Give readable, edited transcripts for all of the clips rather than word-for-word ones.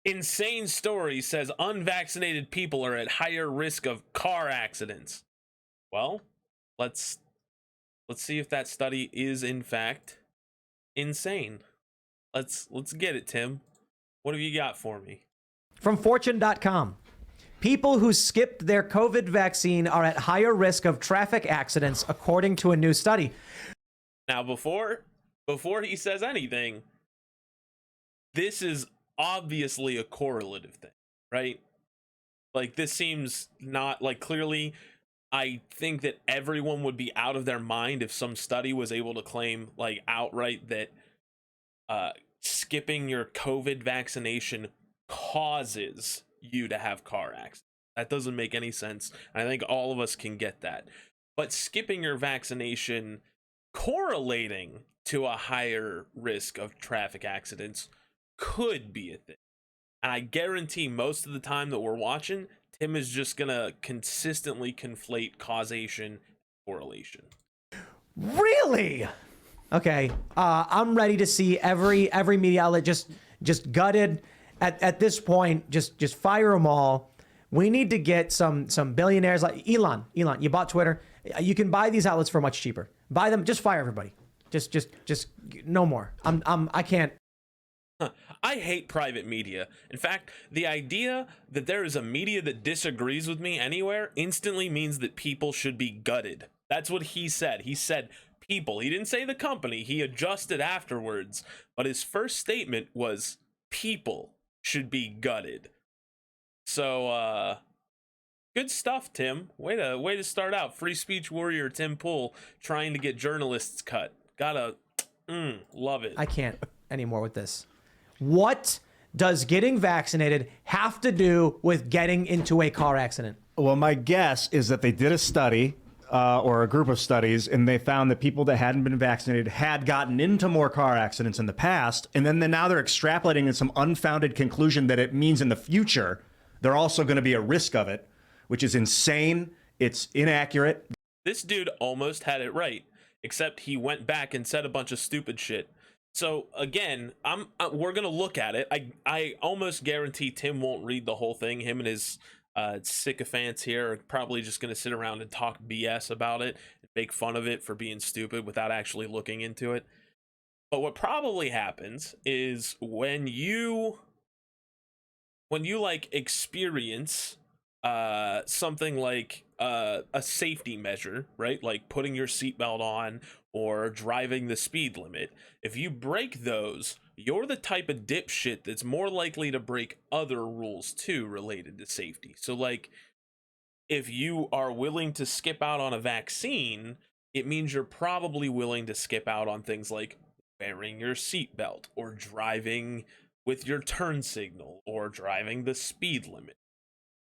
Insane story says unvaccinated people are at higher risk of car accidents. Well, let's see if that study is in fact insane. Let's get it, Tim. What have you got for me? From Fortune.com. People who skipped their COVID vaccine are at higher risk of traffic accidents, according to a new study. Now, before he says anything, this is obviously a correlative thing, right? Like, this seems not like clearly. I think that everyone would be out of their mind if some study was able to claim, like, outright that skipping your COVID vaccination causes you to have car accidents. That doesn't make any sense. I think all of us can get that. But skipping your vaccination correlating to a higher risk of traffic accidents could be a thing. And I guarantee most of the time that we're watching, Tim is just gonna consistently conflate causation and correlation. Really? Okay. I'm ready to see every media outlet just gutted. At this point, just fire them all. We need to get some billionaires like Elon. You bought Twitter. You can buy these outlets for much cheaper. Buy them. Just fire everybody. Just no more. I can't. I hate private media. In fact, the idea that there is a media that disagrees with me anywhere instantly means that people should be gutted. That's what he said. He said people. He didn't say the company. He adjusted afterwards. But his first statement was people should be gutted. So, good stuff, Tim. Way to start out. Free speech warrior Tim Pool trying to get journalists cut. Gotta love it. I can't anymore with this. What does getting vaccinated have to do with getting into a car accident? Well, my guess is that they did a study or a group of studies, and they found that people that hadn't been vaccinated had gotten into more car accidents in the past. And then now they're extrapolating in some unfounded conclusion that it means in the future they're also going to be a risk of it, which is insane. It's inaccurate. This dude almost had it right, except he went back and said a bunch of stupid shit. So again, we're gonna look at it. I almost guarantee Tim won't read the whole thing. Him and his sycophants here are probably just gonna sit around and talk BS about it and make fun of it for being stupid without actually looking into it. But what probably happens is when you like experience something like a safety measure, right? Like putting your seatbelt on or driving the speed limit. If you break those, you're the type of dipshit that's more likely to break other rules too related to safety. So, like, if you are willing to skip out on a vaccine, it means you're probably willing to skip out on things like wearing your seatbelt or driving with your turn signal or driving the speed limit.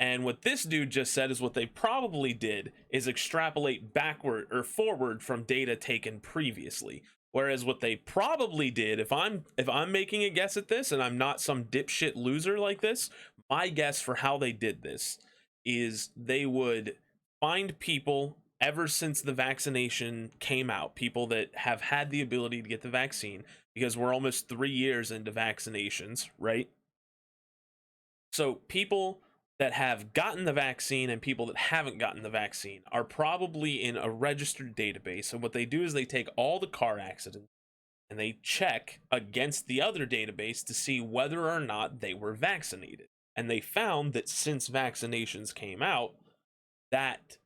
And what this dude just said is what they probably did is extrapolate backward or forward from data taken previously. Whereas what they probably did, if I'm making a guess at this and I'm not some dipshit loser like this, my guess for how they did this is they would find people ever since the vaccination came out, people that have had the ability to get the vaccine, because we're almost 3 years into vaccinations, right? So people that have gotten the vaccine and people that haven't gotten the vaccine are probably in a registered database. And what they do is they take all the car accidents and they check against the other database to see whether or not they were vaccinated. And they found that since vaccinations came out, that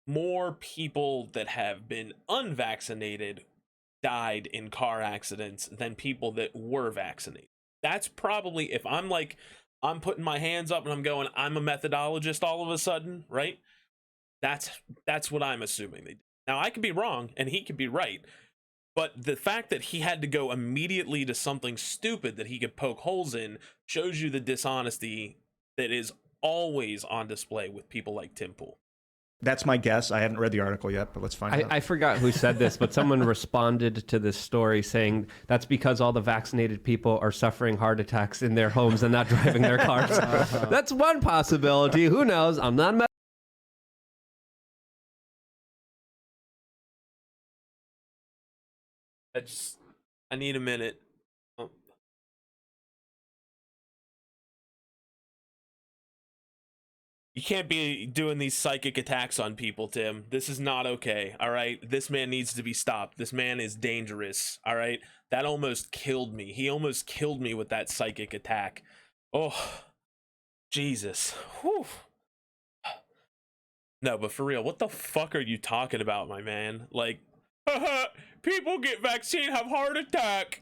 more people that have been unvaccinated died in car accidents than people that were vaccinated. That's probably, if I'm like, I'm putting my hands up and I'm going, I'm a methodologist all of a sudden, right? That's what I'm assuming they did. Now, I could be wrong and he could be right, but the fact that he had to go immediately to something stupid that he could poke holes in shows you the dishonesty that is always on display with people like Tim Pool. That's my guess. I haven't read the article yet, but let's find out. I forgot who said this, but someone responded to this story saying that's because all the vaccinated people are suffering heart attacks in their homes and not driving their cars. That's one possibility. Who knows? I'm not I need a minute. You can't be doing these psychic attacks on people, Tim. This is not okay, all right? This man needs to be stopped. This man is dangerous, all right? That almost killed me. He almost killed me with that psychic attack. Oh, Jesus. Whew. No, but for real, what the fuck are you talking about, my man? Like, people get vaccine, have heart attack.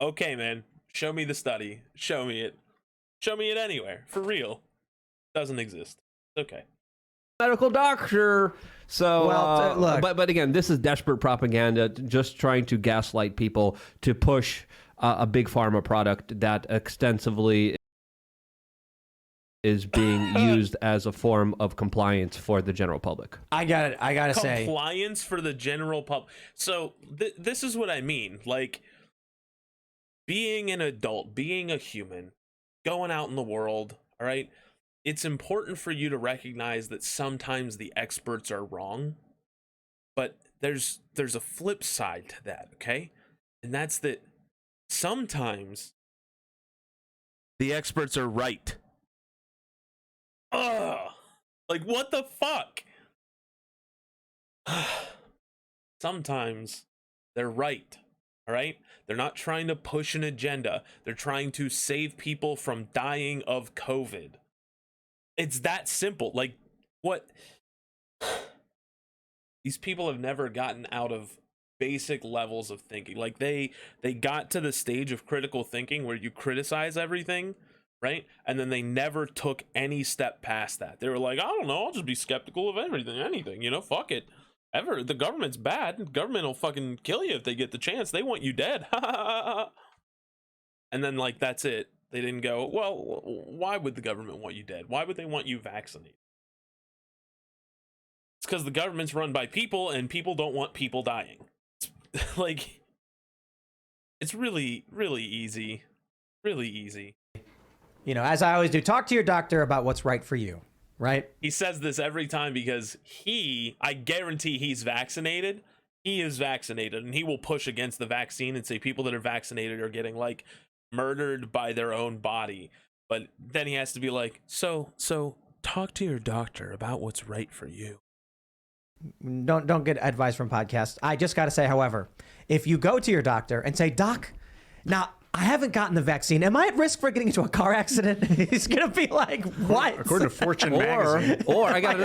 Okay, man, show me the study. Show me it. Show me it anywhere, for real. Doesn't exist. Okay. Medical doctor. So, Well, look. but again, this is desperate propaganda, just trying to gaslight people to push a big pharma product that extensively is being used as a form of compliance for the general public. I gotta say, Compliance for the general public. So this is what I mean. Like, being an adult, being a human, going out in the world, all right? It's important for you to recognize that sometimes the experts are wrong, but there's a flip side to that, okay? And that's that sometimes the experts are right. Ugh! Like, what the fuck? Sometimes they're right, all right? They're not trying to push an agenda. They're trying to save people from dying of COVID. It's that simple. Like, what? These people have never gotten out of basic levels of thinking. Like, they got to the stage of critical thinking where you criticize everything, right? And then they never took any step past that. They were like, I don't know, I'll just be skeptical of everything, anything, you know, fuck it. The government's bad. The government will fucking kill you if they get the chance. They want you dead. And then, like, that's it. They didn't go, well, why would the government want you dead? Why would they want you vaccinated? It's because the government's run by people, and people don't want people dying. Like, it's really, really easy. Really easy. you know, as I always do, talk to your doctor about what's right for you, right? He says this every time because I guarantee he's vaccinated. He is vaccinated, and he will push against the vaccine and say people that are vaccinated are getting, like, murdered by their own body. But then he has to be like, so talk to your doctor about what's right for you. Don't get advice from podcasts. I just got to say, however, if you go to your doctor and say, Doc, now I haven't gotten the vaccine. Am I at risk for getting into a car accident? He's going to be like, what? According to Fortune magazine. Or I got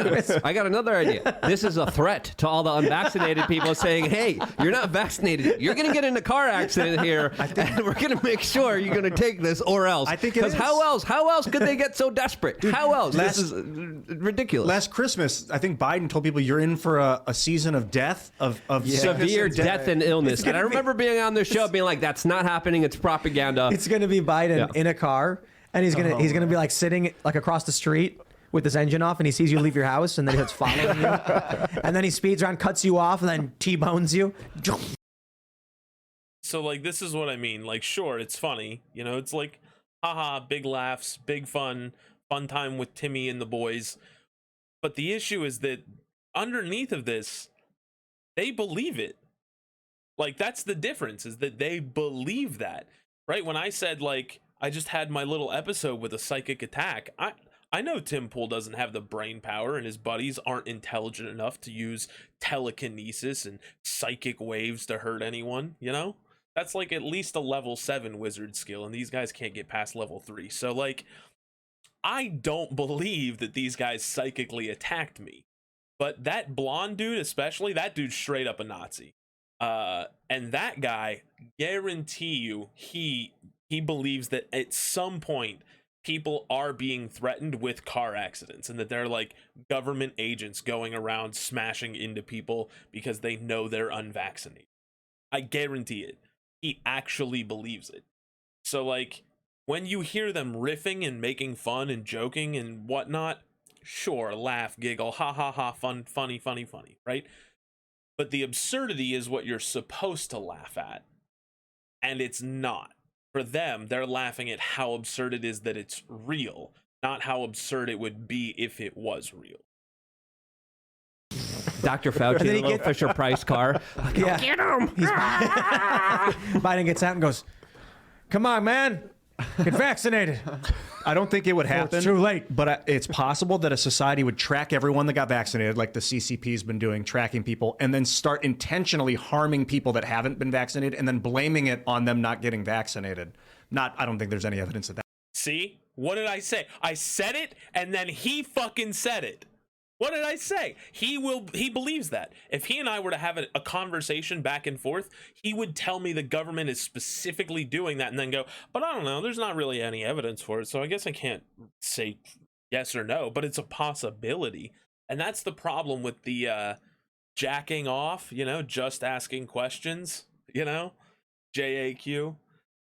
another idea. This is a threat to all the unvaccinated people saying, hey, you're not vaccinated. You're going to get in a car accident here, and we're going to make sure you're going to take this or else. I think it is. Because how else could they get so desperate? Dude, how else? last- This is ridiculous. Last Christmas, I think Biden told people you're in for a season of death, of severe death and illness. And I remember being on this show being like, that's not happening. It's propaganda. It's going to be Biden in a car, and he's going to be like sitting like across the street with his engine off, and he sees you leave your house, and then he's following you, and then he speeds around, cuts you off, and then T-bones you. So, like, this is what I mean. Like, sure, it's funny. You know, it's like, haha, big laughs, big fun time with Timmy and the boys. But the issue is that underneath of this, they believe it. Like, that's the difference, is that they believe that. Right? When I said, like, I just had my little episode with a psychic attack, I know Tim Pool doesn't have the brain power, and his buddies aren't intelligent enough to use telekinesis and psychic waves to hurt anyone, you know? That's like at least a level 7 wizard skill, and these guys can't get past level 3. So, like, I don't believe that these guys psychically attacked me. But that blonde dude, especially, that dude's straight up a Nazi. And that guy, guarantee you, he believes that at some point people are being threatened with car accidents, and that they're like government agents going around smashing into people because they know they're unvaccinated. I guarantee it. He actually believes it. So, like, when you hear them riffing and making fun and joking and whatnot, sure, laugh, giggle, ha ha ha, fun, funny, right? But the absurdity is what you're supposed to laugh at. And it's not. For them, they're laughing at how absurd it is that it's real, not how absurd it would be if it was real. Dr. Fauci in a little Fisher-Price car. Yeah. Get him! Biden gets out and goes, come on, man. Get vaccinated. I don't think it would happen. too late. But it's possible that a society would track everyone that got vaccinated, like the CCP's been doing, tracking people, and then start intentionally harming people that haven't been vaccinated and then blaming it on them not getting vaccinated. I don't think there's any evidence of that. See? What did I say? I said it, and then he fucking said it. What did I say? He believes that. If he and I were to have a conversation back and forth, he would tell me the government is specifically doing that and then go, but I don't know, there's not really any evidence for it, so I guess I can't say yes or no, but it's a possibility. And that's the problem with the jacking off, just asking questions, JAQ.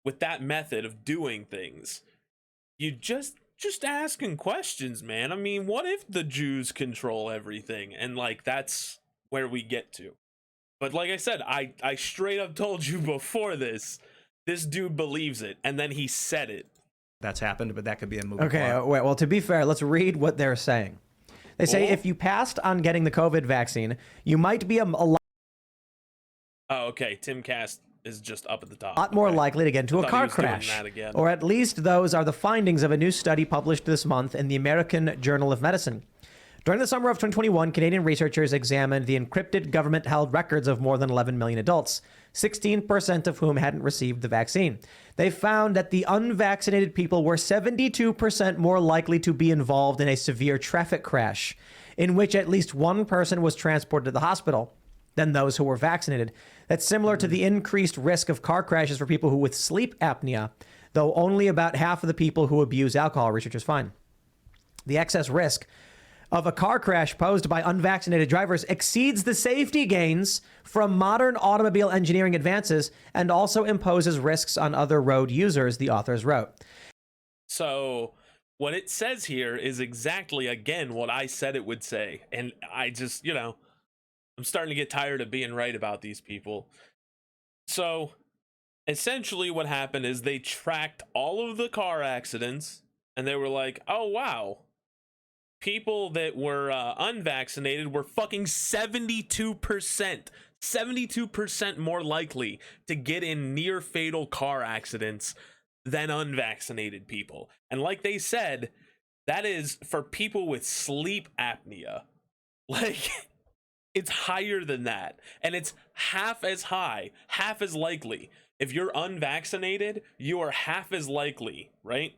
With that method of doing things, you just asking questions, man. I mean, what if the Jews control everything? And that's where we get to. But like I said, I straight up told you before this dude believes it, and then he said it. That's happened, but that could be a movie. Okay, plot. wait, well, to be fair, let's read what they're saying. They say Oh. if you passed on getting the COVID vaccine, you might be a Oh, okay. Tim Cast is just up at the top. lot more Okay. likely to get into a Thought he car was doing crash. that again. Or at least those are the findings of a new study published this month in the American Journal of Medicine. During the summer of 2021, Canadian researchers examined the encrypted government-held records of more than 11 million adults, 16% of whom hadn't received the vaccine. They found that the unvaccinated people were 72% more likely to be involved in a severe traffic crash, in which at least one person was transported to the hospital, than those who were vaccinated. That's similar to the increased risk of car crashes for people who with sleep apnea, though only about half of the people who abuse alcohol, researchers find. The excess risk of a car crash posed by unvaccinated drivers exceeds the safety gains from modern automobile engineering advances and also imposes risks on other road users, the authors wrote. So what it says here is exactly, again, what I said it would say. And I just, I'm starting to get tired of being right about these people. So essentially what happened is they tracked all of the car accidents and they were like, oh, wow. People that were unvaccinated were fucking 72% more likely to get in near fatal car accidents than unvaccinated people. And like they said, that is for people with sleep apnea. It's higher than that. And it's half as high, half as likely. If you're unvaccinated, you are half as likely, right?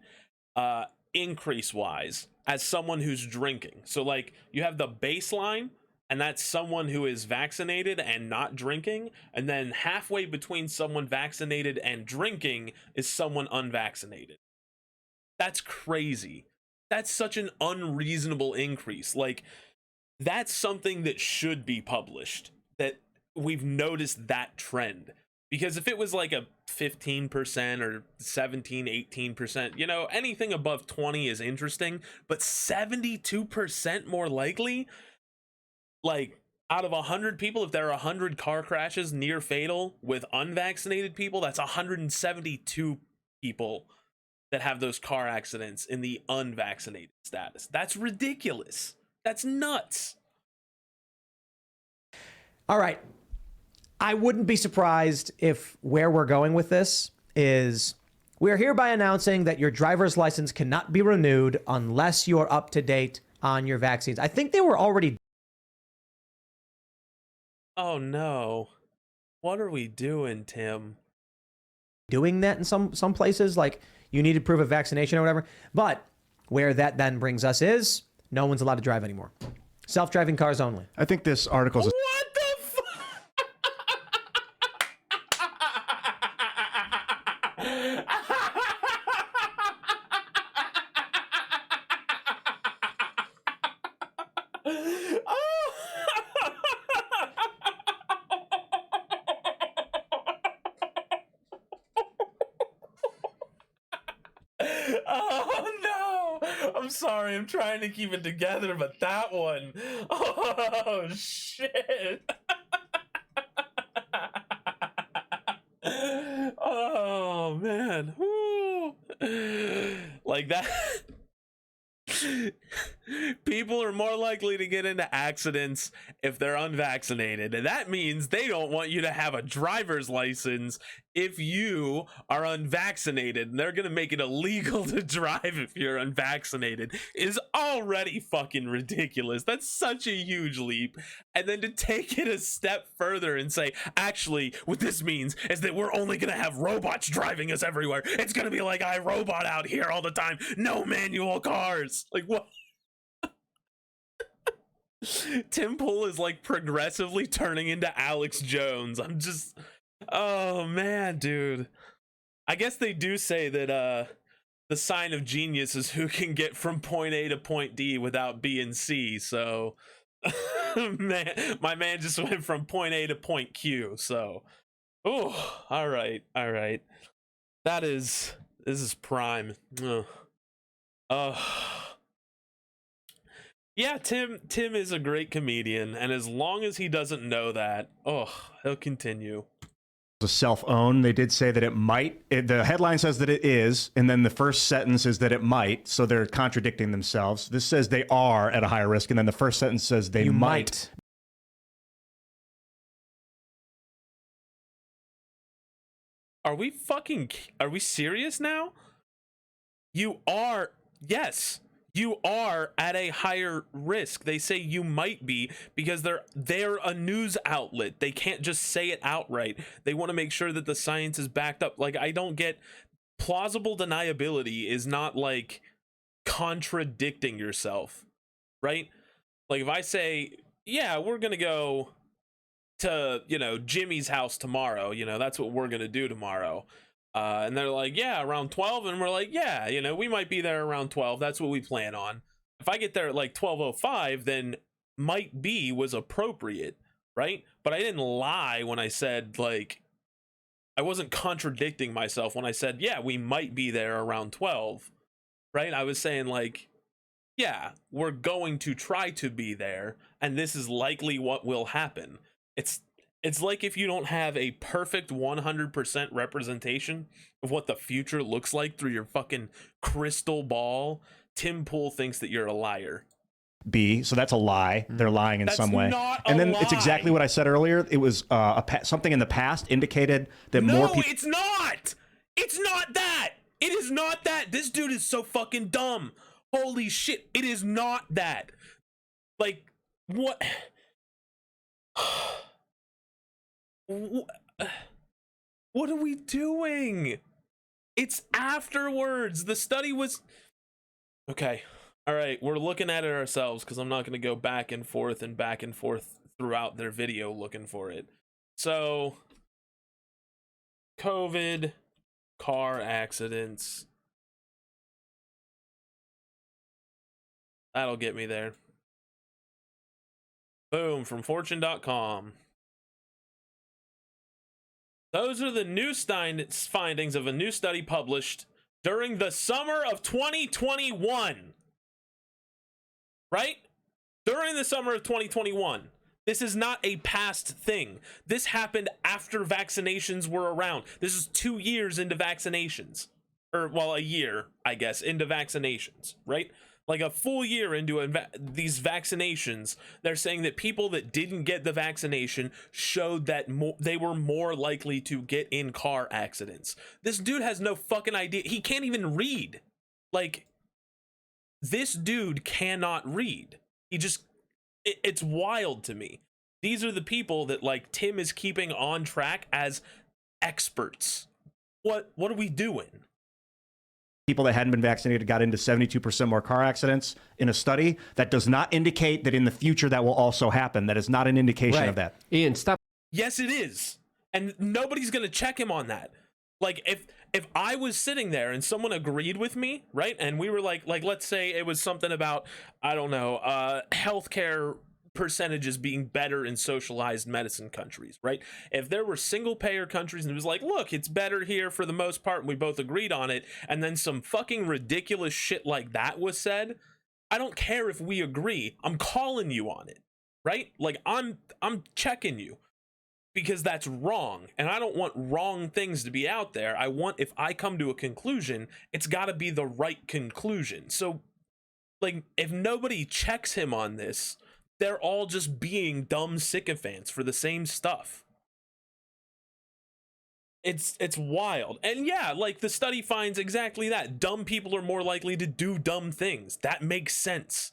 Increase wise, as someone who's drinking. So you have the baseline, and that's someone who is vaccinated and not drinking. And then halfway between someone vaccinated and drinking is someone unvaccinated. That's crazy. That's such an unreasonable increase. That's something that should be published, that we've noticed that trend. Because if it was a 15% or 17, 18%, anything above 20 is interesting, but 72% more likely, out of 100 people, if there are 100 car crashes near fatal with unvaccinated people, that's 172 people that have those car accidents in the unvaccinated status. That's ridiculous. That's nuts. All right. I wouldn't be surprised if where we're going with this is we are hereby announcing that your driver's license cannot be renewed unless you are up to date on your vaccines. I think they were already. Oh no. What are we doing, Tim? Doing that in some places, you need to prove a vaccination or whatever. But where that then brings us is no one's allowed to drive anymore. Self-driving cars only. I think this article is What the Oh no! I'm sorry, I'm trying to keep it together, but that one. Oh shit! Oh man. Woo. Like that. People are more likely to get into accidents if they're unvaccinated. And that means they don't want you to have a driver's license if you are unvaccinated. And they're going to make it illegal to drive if you're unvaccinated. Is already fucking ridiculous. That's such a huge leap. And then to take it a step further and say, actually, what this means is that we're only going to have robots driving us everywhere. It's going to be like iRobot out here all the time. No manual cars. Like, what? Tim Pool is like progressively turning into Alex Jones. I'm just, oh man, dude. I guess they do say that the sign of genius is who can get from point A to point D without B and C. So man, my man just went from point A to point Q. So oh, all right. This is prime. Yeah, Tim is a great comedian, and as long as he doesn't know that, he'll continue. A self-owned. They did say that it might. The headline says that it is, and then the first sentence is that it might. So they're contradicting themselves. This says they are at a higher risk, and then the first sentence says they might. Are we serious now? Yes. You are at a higher risk. They say you might be because they're a news outlet. They can't just say it outright. They want to make sure that the science is backed up. Like, I don't get, plausible deniability is not like contradicting yourself, right? Like if I say, yeah, we're going to go to, Jimmy's house tomorrow, that's what we're going to do tomorrow. And they're like, yeah, around 12. And we're like, yeah, we might be there around 12. That's what we plan on. If I get there at like 12:05, then might be was appropriate, right? But I didn't lie when I said, like, I wasn't contradicting myself when I said, yeah, we might be there around 12, right? I was saying, like, yeah, we're going to try to be there, and this is likely what will happen. It's like if you don't have a perfect 100% representation of what the future looks like through your fucking crystal ball, Tim Pool thinks that you're a liar. B, so that's a lie. They're lying in some way. And then it's exactly what I said earlier. It was something in the past indicated that more people. No, it's not. It's not that. It is not that. This dude is so fucking dumb. Holy shit. It is not that. Like, what? What are we doing? It's afterwards. The study was okay. All right, we're looking at it ourselves because I'm not going to go back and forth throughout their video looking for it. So, COVID, car accidents. That'll get me there. Boom, from fortune.com. Those are the new findings of a new study published during the summer of 2021. Right? During the summer of 2021. This is not a past thing. This happened after vaccinations were around. This is 2 years into vaccinations. Or, well, a year, I guess, into vaccinations, right? Like a full year into these vaccinations, they're saying that people that didn't get the vaccination showed that they were more likely to get in car accidents. This dude has no fucking idea. He can't even read. Like, this dude cannot read. It's wild to me. These are the people that, like, Tim is keeping on track as experts. What are we doing? People that hadn't been vaccinated got into 72% more car accidents in a study. That does not indicate that in the future that will also happen. That is not an indication of that. Ian, stop. Yes, it is. And nobody's going to check him on that. Like, if I was sitting there and someone agreed with me, right? And we were like let's say it was something about, I don't know, healthcare percentages being better in socialized medicine countries, right? If there were single payer countries and it was like, look, it's better here for the most part, and we both agreed on it, and then some fucking ridiculous shit like that was said, I don't care if we agree. I'm calling you on it, right? Like, I'm checking you because that's wrong, and I don't want wrong things to be out there. I want, if I come to a conclusion, it's got to be the right conclusion. So Like, if nobody checks him on this, they're all just being dumb sycophants for the same stuff. It's wild. And yeah, like, the study finds exactly that. Dumb people are more likely to do dumb things. That makes sense.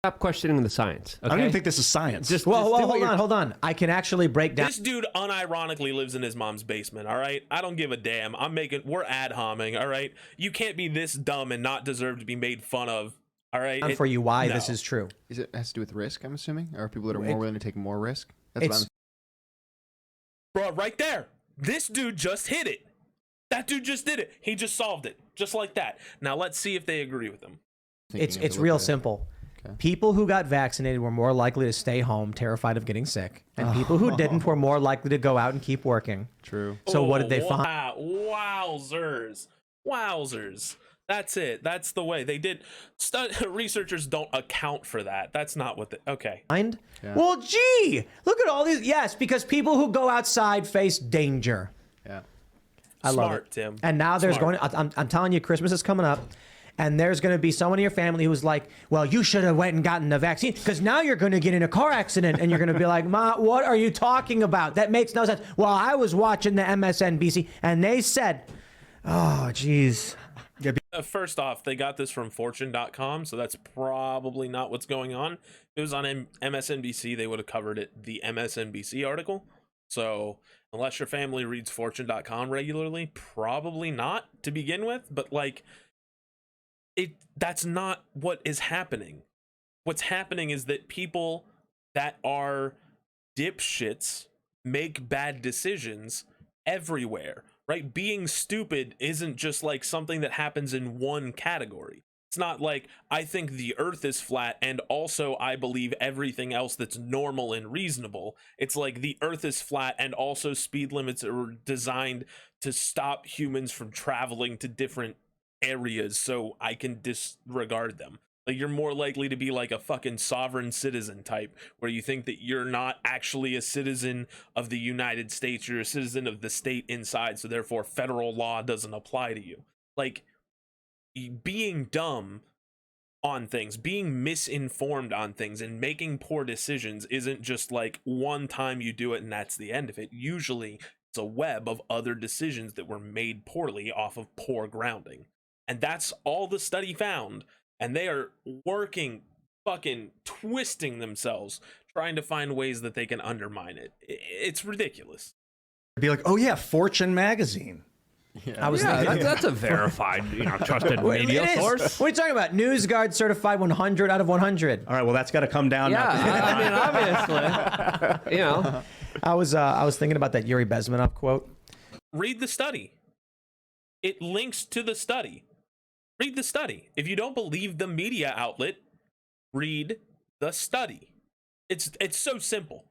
Stop questioning the science. Okay? I don't even think this is science. Just Well, do what hold you're- on, hold on. I can actually break down. This dude unironically lives in his mom's basement, all right? I don't give a damn. We're ad homing, all right? You can't be this dumb and not deserve to be made fun of, all right? For you why no. this is true. Is it has to do with risk? I'm assuming, or people that are It- more willing to take more risk. That's what It's I'm Bro, right there. This dude just hit it. That dude just did it. He just solved it. Just like that. Now let's see if they agree with him. thinking It's of to it's look real at it. simple. Okay. People who got vaccinated were more likely to stay home, terrified of getting sick, and people who didn't were more likely to go out and keep working. True. So what did they Oh, find? Wowzers. Wowzers. That's it. That's the way they did. Researchers don't account for that. That's not what they. Okay. Yeah. Well, gee, look at all these. Yes, because people who go outside face danger. Yeah. I love Smart, it. Tim. And now there's Smart. going. I'm telling you, Christmas is coming up, and there's going to be someone in your family who's like, "Well, you should have went and gotten the vaccine because now you're going to get in a car accident," and you're going to be like, "Ma, what are you talking about? That makes no sense." Well, I was watching the MSNBC, and they said, "Oh, geez." First off, they got this from Fortune.com, so that's probably not what's going on. If it was on MSNBC, they would have covered it, the MSNBC article. So unless your family reads Fortune.com regularly, probably not to begin with. But like, that's not what is happening. What's happening is that people that are dipshits make bad decisions everywhere. Right? Being stupid isn't just like something that happens in one category. It's not like I think the earth is flat and also I believe everything else that's normal and reasonable. It's like the earth is flat and also speed limits are designed to stop humans from traveling to different areas so I can disregard them. Like, you're more likely to be like a fucking sovereign citizen type, where you think that you're not actually a citizen of the United States, you're a citizen of the state inside, so therefore federal law doesn't apply to you. Like, being dumb on things, being misinformed on things, and making poor decisions isn't just like one time you do it and that's the end of it. Usually it's a web of other decisions that were made poorly off of poor grounding. And that's all the study found. And they are working, fucking twisting themselves, trying to find ways that they can undermine it. It's ridiculous. Be like, oh yeah, Fortune magazine. I was Yeah, thinking. that's a verified, trusted media It is. source. What are you talking about? NewsGuard certified 100 out of 100. All right, well that's got to come down. Yeah, now. I mean, obviously, I was thinking about that Yuri Bezmenov quote. Read the study. It links to the study. Read the study. If you don't believe the media outlet, read the study. It's so simple.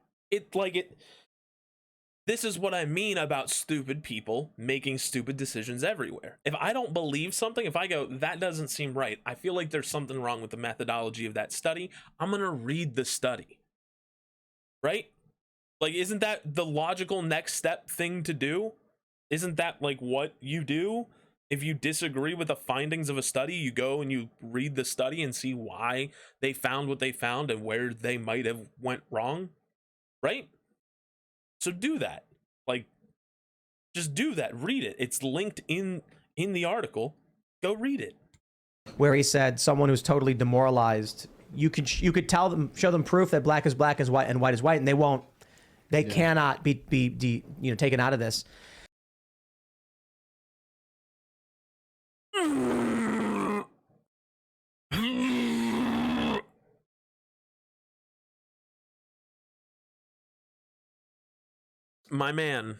This is what I mean about stupid people making stupid decisions everywhere. If I don't believe something, if I go, that doesn't seem right, I feel like there's something wrong with the methodology of that study, I'm going to read the study. Right? Like, isn't that the logical next step thing to do? Isn't that like what you do? If you disagree with the findings of a study, you go and you read the study and see why they found what they found and where they might have went wrong, right? So do that. Like, just do that. Read it. It's linked in the article. Go read it. Where he said someone who's totally demoralized, you could show them proof that black is black and white is white, and they won't. They cannot be taken out of this. My man,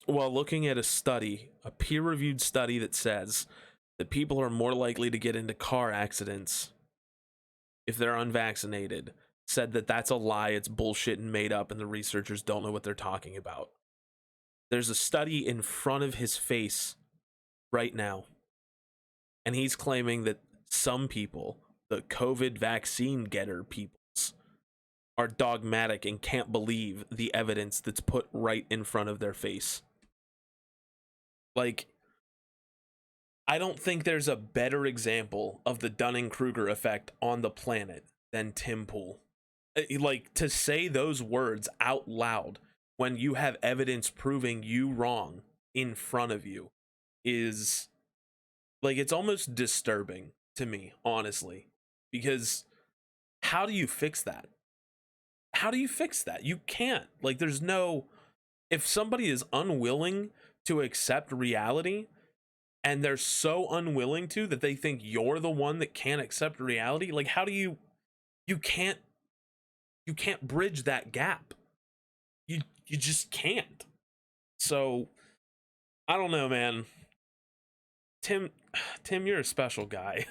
while looking at a study, a peer-reviewed study that says that people are more likely to get into car accidents if they're unvaccinated, said that that's a lie, it's bullshit and made up, and the researchers don't know what they're talking about. There's a study in front of his face right now, and he's claiming that some people, the COVID vaccine getter peoples, are dogmatic and can't believe the evidence that's put right in front of their face. Like, I don't think there's a better example of the Dunning-Kruger effect on the planet than Tim Pool. Like, to say those words out loud when you have evidence proving you wrong in front of you is, like, it's almost disturbing to me, honestly, because how do you fix that? How do you fix that? You can't. Like, there's no, if somebody is unwilling to accept reality, and they're so unwilling to that they think you're the one that can't accept reality, like, how do you can't bridge that gap. You just can't. So I don't know, man. Tim, you're a special guy.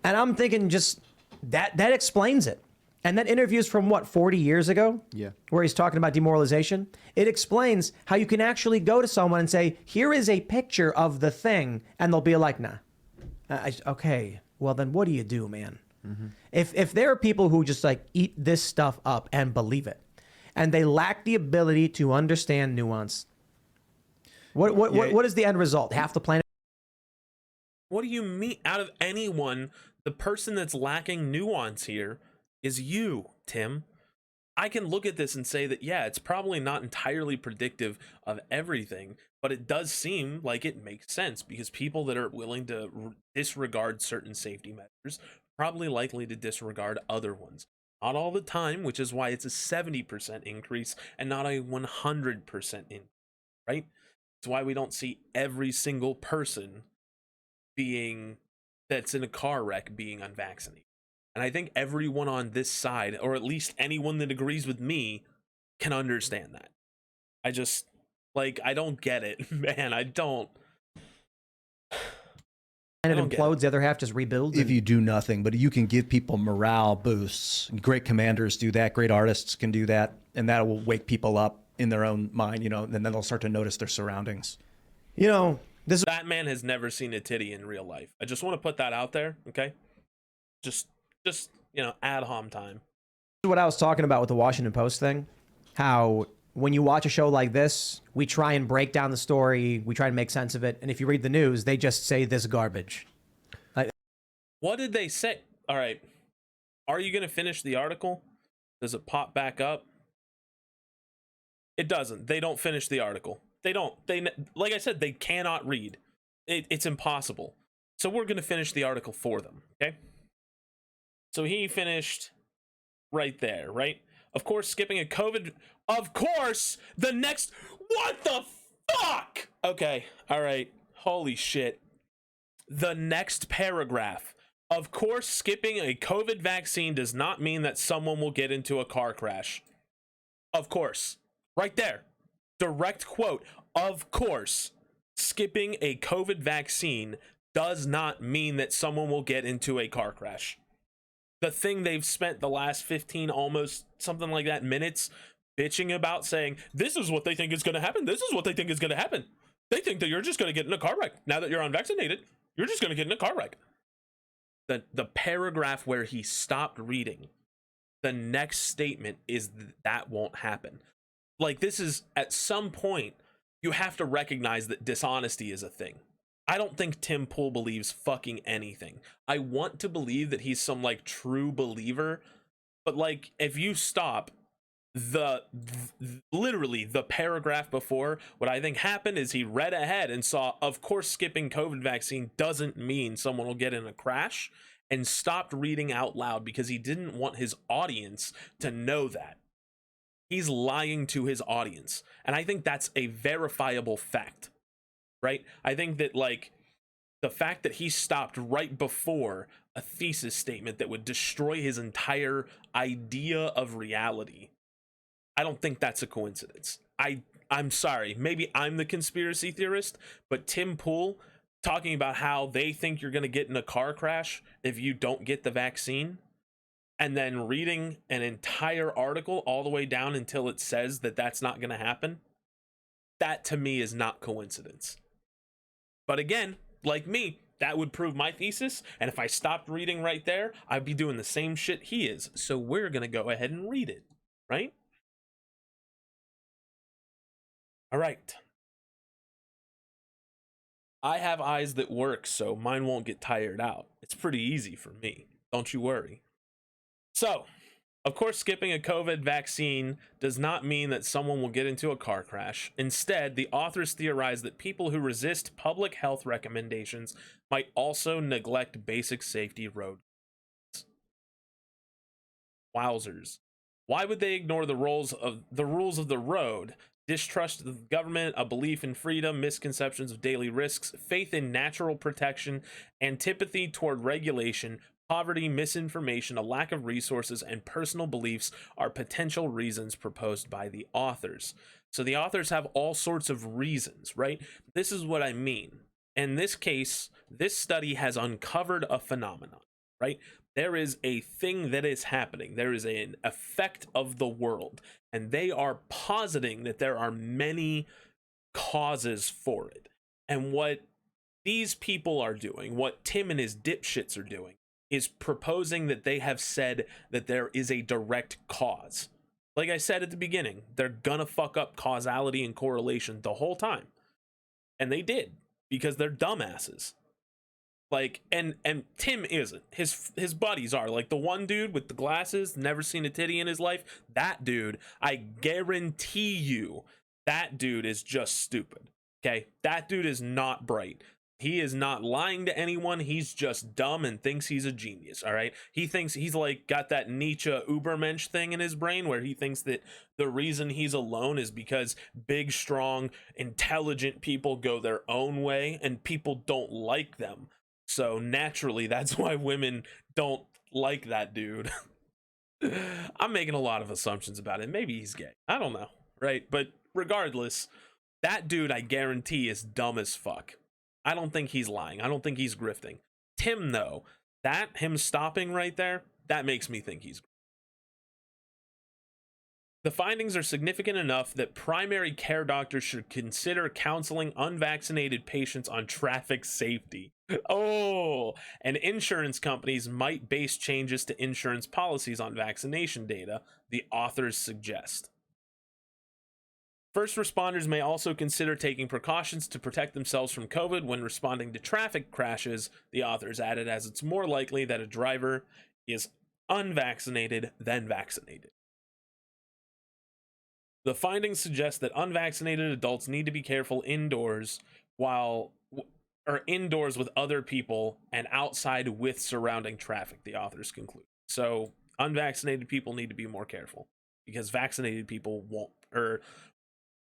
And I'm thinking just that explains it. And that interview's from what, 40 years ago? Yeah. Where he's talking about demoralization. It explains how you can actually go to someone and say, here is a picture of the thing. And they'll be like, nah. Okay, well then what do you do, man? Mm-hmm. If there are people who just like eat this stuff up and believe it, and they lack the ability to understand nuance, what is the end result? Half the planet. What do you mean? Out of anyone, the person that's lacking nuance here is you, Tim. I can look at this and say that, yeah, it's probably not entirely predictive of everything, but it does seem like it makes sense because people that are willing to disregard certain safety measures probably likely to disregard other ones. Not all the time, which is why it's a 70% increase and not a 100% increase, right? It's why we don't see every single person that's in a car wreck being unvaccinated. And I think everyone on this side, or at least anyone that agrees with me, can understand that. I just, like, I don't get it, man. I don't. And it implodes, the other half just rebuilds. If you do nothing, but you can give people morale boosts. Great commanders do that. Great artists can do that. And that will wake people up in their own mind, and then they'll start to notice their surroundings. Batman has never seen a titty in real life. I just want to put that out there, okay? Just ad hom time. This is what I was talking about with the Washington Post thing. How when you watch a show like this, we try and break down the story, we try to make sense of it, and if you read the news, they just say this garbage. What did they say? All right. Are you going to finish the article? Does it pop back up? It doesn't. They don't finish the article. They don't. Like I said, they cannot read. It's impossible. So we're going to finish the article for them, okay? So he finished right there, right? Of course, skipping a COVID. Of course, the next. What the fuck? Okay, all right. Holy shit. The next paragraph. Of course, skipping a COVID vaccine does not mean that someone will get into a car crash. Of course. Right there. Direct quote. Of course, skipping a COVID vaccine does not mean that someone will get into a car crash. The thing they've spent the last 15, almost something like that, minutes bitching about, saying, this is what they think is going to happen. This is what they think is going to happen. They think that you're just going to get in a car wreck. Now that you're unvaccinated, you're just going to get in a car wreck. The paragraph where he stopped reading, the next statement is that won't happen. Like, this is, at some point, you have to recognize that dishonesty is a thing. I don't think Tim Pool believes fucking anything. I want to believe that he's some, like, true believer, but, like, if you stop literally the paragraph before, what I think happened is he read ahead and saw, of course, skipping COVID vaccine doesn't mean someone will get in a crash, and stopped reading out loud because he didn't want his audience to know that. He's lying to his audience. And I think that's a verifiable fact, right? I think that, like, the fact that he stopped right before a thesis statement that would destroy his entire idea of reality, I don't think that's a coincidence. I'm sorry, maybe I'm the conspiracy theorist, but Tim Pool talking about how they think you're going to get in a car crash if you don't get the vaccine, and then reading an entire article all the way down until it says that that's not going to happen, that to me is not coincidence. But again, like me, that would prove my thesis, and if I stopped reading right there, I'd be doing the same shit he is. So we're going to go ahead and read it, right? All right. I have eyes that work, so mine won't get tired out. It's pretty easy for me. Don't you worry. So, of course, skipping a COVID vaccine does not mean that someone will get into a car crash. Instead, the authors theorize that people who resist public health recommendations might also neglect basic safety road. Wowzers. Why would they ignore the rules of the road? Distrust of the government, a belief in freedom, misconceptions of daily risks, faith in natural protection, antipathy toward regulation, poverty, misinformation, a lack of resources, and personal beliefs are potential reasons proposed by the authors. So the authors have all sorts of reasons, right? This is what I mean. In this case, this study has uncovered a phenomenon, right? There is a thing that is happening. There is an effect of the world, and they are positing that there are many causes for it. And what these people are doing, what Tim and his dipshits are doing, is proposing that they have said that there is a direct cause. Like I said at the beginning, they're gonna fuck up causality and correlation the whole time. And they did, because they're dumbasses. Like, and Tim isn't. His buddies are. Like the one dude with the glasses, never seen a titty in his life. That dude, I guarantee you, that dude is just stupid. Okay? That dude is not bright. He is not lying to anyone. He's just dumb and thinks he's a genius, all right? He thinks he's like got that Nietzsche Ubermensch thing in his brain where he thinks that the reason he's alone is because big, strong, intelligent people go their own way and people don't like them. So naturally, that's why women don't like that dude. I'm making a lot of assumptions about it. Maybe he's gay. I don't know, right? But regardless, that dude, I guarantee, is dumb as fuck. I don't think he's lying. I don't think he's grifting. Tim, though, him stopping right there, that makes me think he's. The findings are significant enough that primary care doctors should consider counseling unvaccinated patients on traffic safety. Oh, and insurance companies might base changes to insurance policies on vaccination data, the authors suggest. First responders may also consider taking precautions to protect themselves from COVID when responding to traffic crashes, the authors added, as it's more likely that a driver is unvaccinated than vaccinated. The findings suggest that unvaccinated adults need to be careful indoors indoors with other people and outside with surrounding traffic, the authors conclude. So unvaccinated people need to be more careful because vaccinated people won't, or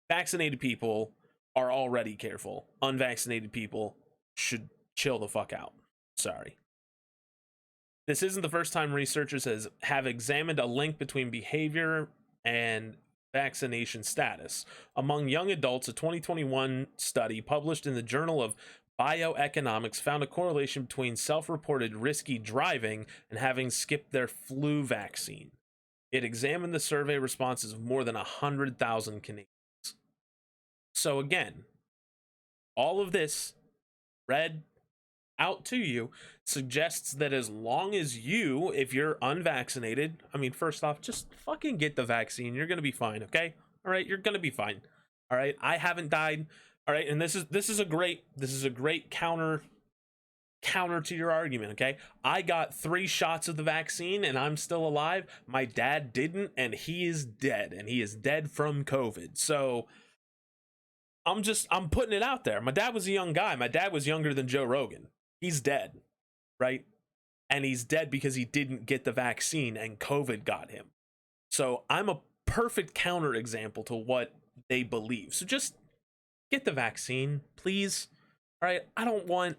vaccinated people are already careful. Unvaccinated people should chill the fuck out. Sorry. This isn't the first time researchers have examined a link between behavior and vaccination status. Among young adults, a 2021 study published in the Journal of Bioeconomics found a correlation between self-reported risky driving and having skipped their flu vaccine. It examined the survey responses of more than 100,000 Canadians. So again, all of this read out to you suggests that as long as you, if you're unvaccinated, I mean, first off, just fucking get the vaccine. You're going to be fine, okay? All right, you're going to be fine. All right, I haven't died. All right, and this is a great counter to your argument, okay? I got 3 shots of the vaccine and I'm still alive. My dad didn't, and he is dead, and he is dead from COVID. So I'm putting it out there. My dad was a young guy. My dad was younger than Joe Rogan. He's dead, right? And he's dead because he didn't get the vaccine and COVID got him. So I'm a perfect counterexample to what they believe. So just get the vaccine, please. All right, I don't want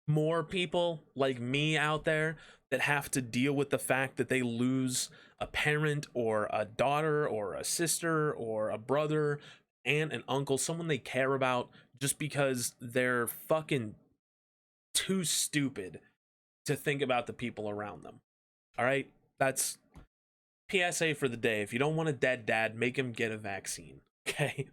more people like me out there that have to deal with the fact that they lose a parent or a daughter or a sister or a brother, aunt and uncle, someone they care about, just because they're fucking too stupid to think about the people around them. All right, that's PSA for the day. If you don't want a dead dad, make him get a vaccine. Okay.